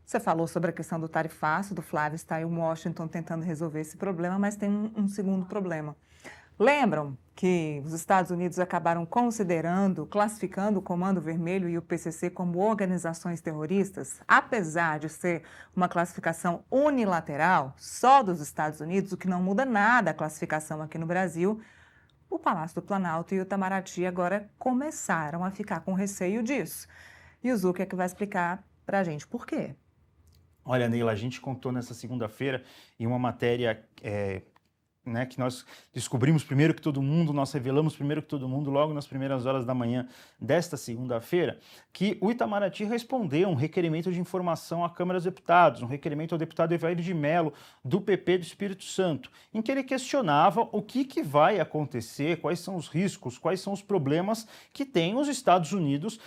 Você falou sobre a questão do tarifaço, do Flávio está em Washington tentando resolver esse problema, mas tem um segundo problema. Lembram que os Estados Unidos acabaram considerando, classificando o Comando Vermelho e o PCC como organizações terroristas? Apesar de ser uma classificação unilateral, só dos Estados Unidos, o que não muda nada a classificação aqui no Brasil, o Palácio do Planalto e o Itamaraty agora começaram a ficar com receio disso. E o Zucca é que vai explicar para a gente por quê. Olha, Neila, a gente contou nessa segunda-feira em uma matéria né, que nós descobrimos primeiro que todo mundo, nós revelamos primeiro que todo mundo, logo nas primeiras horas da manhã desta segunda-feira, que o Itamaraty respondeu um requerimento de informação à Câmara dos Deputados, um requerimento ao deputado Evair de Mello, do PP do Espírito Santo, em que ele questionava o que vai acontecer, quais são os riscos, quais são os problemas que tem os Estados Unidos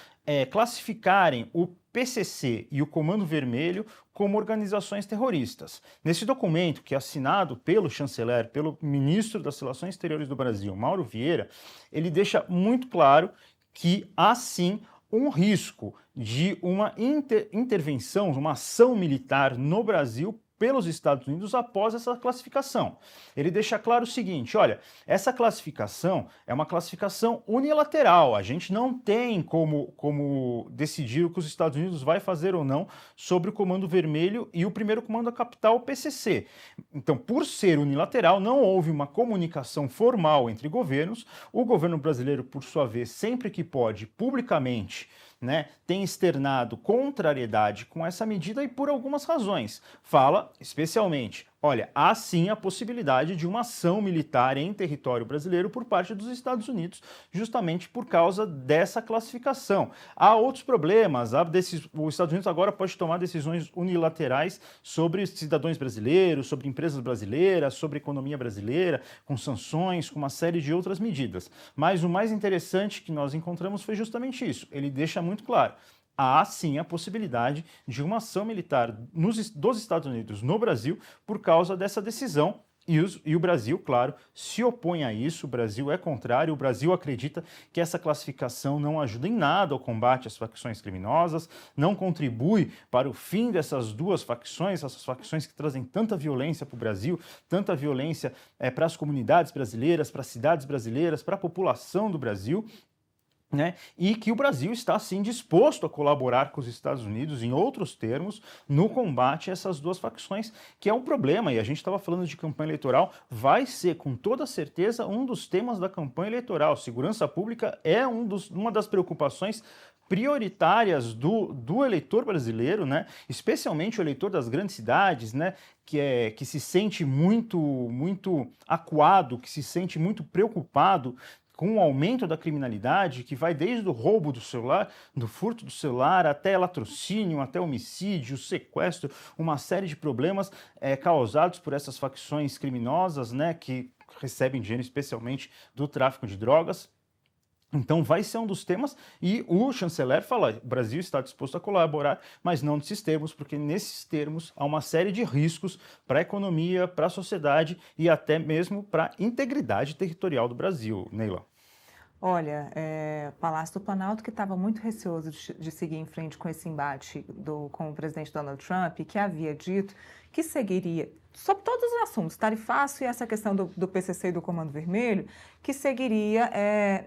classificarem o PCC e o Comando Vermelho como organizações terroristas. Nesse documento, que é assinado pelo chanceler, pelo ministro das Relações Exteriores do Brasil, Mauro Vieira, ele deixa muito claro que há sim um risco de uma intervenção, uma ação militar no Brasil pelos Estados Unidos após essa classificação. Ele deixa claro o seguinte, olha, essa classificação é uma classificação unilateral, a gente não tem como decidir o que os Estados Unidos vai fazer ou não sobre o Comando Vermelho e o primeiro comando da capital, o PCC. Então, por ser unilateral, não houve uma comunicação formal entre governos, o governo brasileiro, por sua vez, sempre que pode, publicamente, tem externado contrariedade com essa medida e por algumas razões. Fala, especialmente, olha, há sim a possibilidade de uma ação militar em território brasileiro por parte dos Estados Unidos, justamente por causa dessa classificação. Há outros problemas, os Estados Unidos agora pode tomar decisões unilaterais sobre cidadãos brasileiros, sobre empresas brasileiras, sobre economia brasileira, com sanções, com uma série de outras medidas. Mas o mais interessante que nós encontramos foi justamente isso. Ele deixa muito claro, há sim a possibilidade de uma ação militar dos Estados Unidos no Brasil por causa dessa decisão. E o Brasil, claro, se opõe a isso, o Brasil é contrário, o Brasil acredita que essa classificação não ajuda em nada ao combate às facções criminosas, não contribui para o fim dessas duas facções, essas facções que trazem tanta violência para o Brasil, tanta violência para as comunidades brasileiras, para as cidades brasileiras, para a população do Brasil. E que o Brasil está, sim, disposto a colaborar com os Estados Unidos, em outros termos, no combate a essas duas facções, que é um problema, e a gente estava falando de campanha eleitoral, vai ser, com toda certeza, um dos temas da campanha eleitoral. Segurança pública é uma das preocupações prioritárias do eleitor brasileiro, especialmente o eleitor das grandes cidades, que se sente muito acuado, que se sente muito preocupado com o aumento da criminalidade, que vai desde o roubo do celular, do furto do celular, até latrocínio, até homicídio, sequestro, uma série de problemas causados por essas facções criminosas, que recebem dinheiro especialmente do tráfico de drogas. Então vai ser um dos temas e o chanceler fala, o Brasil está disposto a colaborar, mas não nesses termos, porque nesses termos há uma série de riscos para a economia, para a sociedade e até mesmo para a integridade territorial do Brasil, Neila. Olha, o Palácio do Planalto, que estava muito receoso de seguir em frente com esse embate com o presidente Donald Trump, que havia dito que seguiria, sobre todos os assuntos, tarifaço e essa questão do PCC e do Comando Vermelho, que seguiria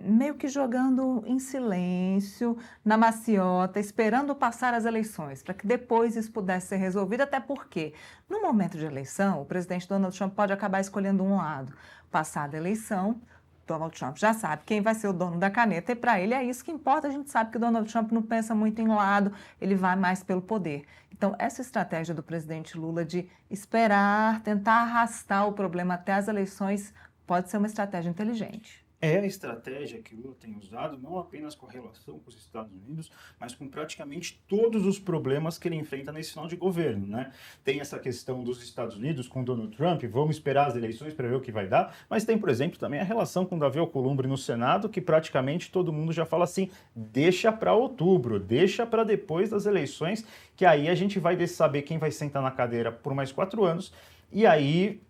meio que jogando em silêncio, na maciota, esperando passar as eleições, para que depois isso pudesse ser resolvido, até porque, no momento de eleição, o presidente Donald Trump pode acabar escolhendo um lado. Passada a eleição, Donald Trump já sabe quem vai ser o dono da caneta e para ele é isso que importa. A gente sabe que Donald Trump não pensa muito em lado, ele vai mais pelo poder. Então, essa estratégia do presidente Lula de esperar, tentar arrastar o problema até as eleições pode ser uma estratégia inteligente. É a estratégia que o Lula tem usado, não apenas com a relação com os Estados Unidos, mas com praticamente todos os problemas que ele enfrenta nesse final de governo, Tem essa questão dos Estados Unidos com Donald Trump, vamos esperar as eleições para ver o que vai dar, mas tem, por exemplo, também a relação com Davi Alcolumbre no Senado, que praticamente todo mundo já fala assim, deixa para outubro, deixa para depois das eleições, que aí a gente vai saber quem vai sentar na cadeira por mais 4 anos, e aí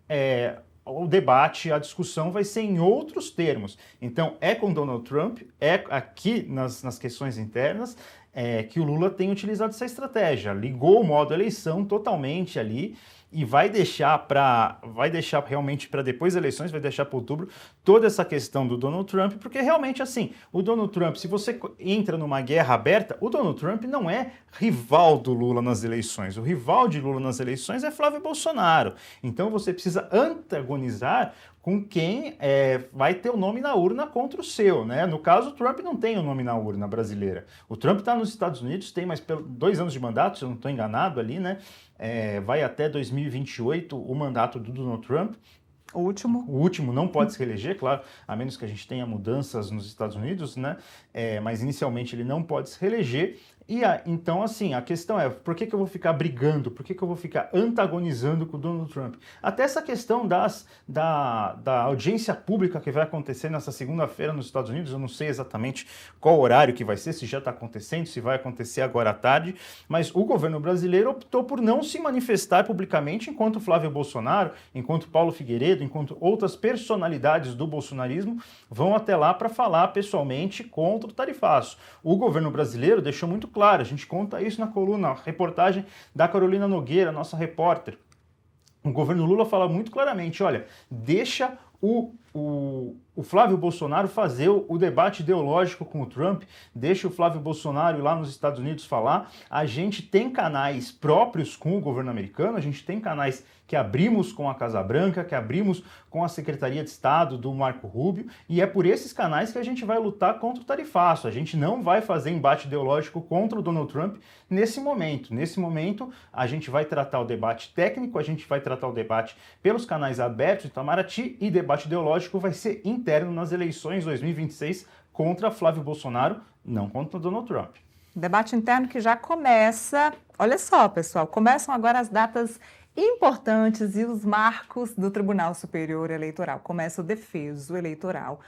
o debate, a discussão vai ser em outros termos. Então, é com Donald Trump, é aqui nas questões internas, que o Lula tem utilizado essa estratégia. Ligou o modo eleição totalmente ali e vai deixar realmente para depois das eleições, vai deixar para outubro toda essa questão do Donald Trump, porque realmente assim, o Donald Trump, se você entra numa guerra aberta, o Donald Trump não é rival do Lula nas eleições. O rival de Lula nas eleições é Flávio Bolsonaro. Então você precisa antagonizar com quem vai ter o nome na urna contra o seu, né? No caso, o Trump não tem o nome na urna brasileira. O Trump está nos Estados Unidos, tem mais 2 anos de mandato, se eu não estou enganado ali, né? Vai até 2028 o mandato do Donald Trump. O último. O último não pode se reeleger, claro, a menos que a gente tenha mudanças nos Estados Unidos, né? Mas inicialmente ele não pode se reeleger. Então, assim, a questão é, por que eu vou ficar brigando? Por que eu vou ficar antagonizando com o Donald Trump? Até essa questão da audiência pública que vai acontecer nessa segunda-feira nos Estados Unidos, eu não sei exatamente qual horário que vai ser, se já está acontecendo, se vai acontecer agora à tarde, mas o governo brasileiro optou por não se manifestar publicamente enquanto Flávio Bolsonaro, enquanto Paulo Figueiredo, enquanto outras personalidades do bolsonarismo vão até lá para falar pessoalmente contra o tarifaço. O governo brasileiro deixou muito claro, a gente conta isso na coluna, a reportagem da Carolina Nogueira, nossa repórter. O governo Lula fala muito claramente, olha, deixa o Flávio Bolsonaro fazer o debate ideológico com o Trump, deixa o Flávio Bolsonaro ir lá nos Estados Unidos falar. A gente tem canais próprios com o governo americano, a gente tem canais que abrimos com a Casa Branca, que abrimos com a Secretaria de Estado do Marco Rubio, e é por esses canais que a gente vai lutar contra o tarifaço. A gente não vai fazer embate ideológico contra o Donald Trump nesse momento. Nesse momento, a gente vai tratar o debate técnico, a gente vai tratar o debate pelos canais abertos de Itamaraty, e debate ideológico vai ser interno nas eleições 2026 contra Flávio Bolsonaro, não contra Donald Trump. Debate interno que já começa. Olha só, pessoal, começam agora as datas importantes e os marcos do Tribunal Superior Eleitoral. Começa o defeso eleitoral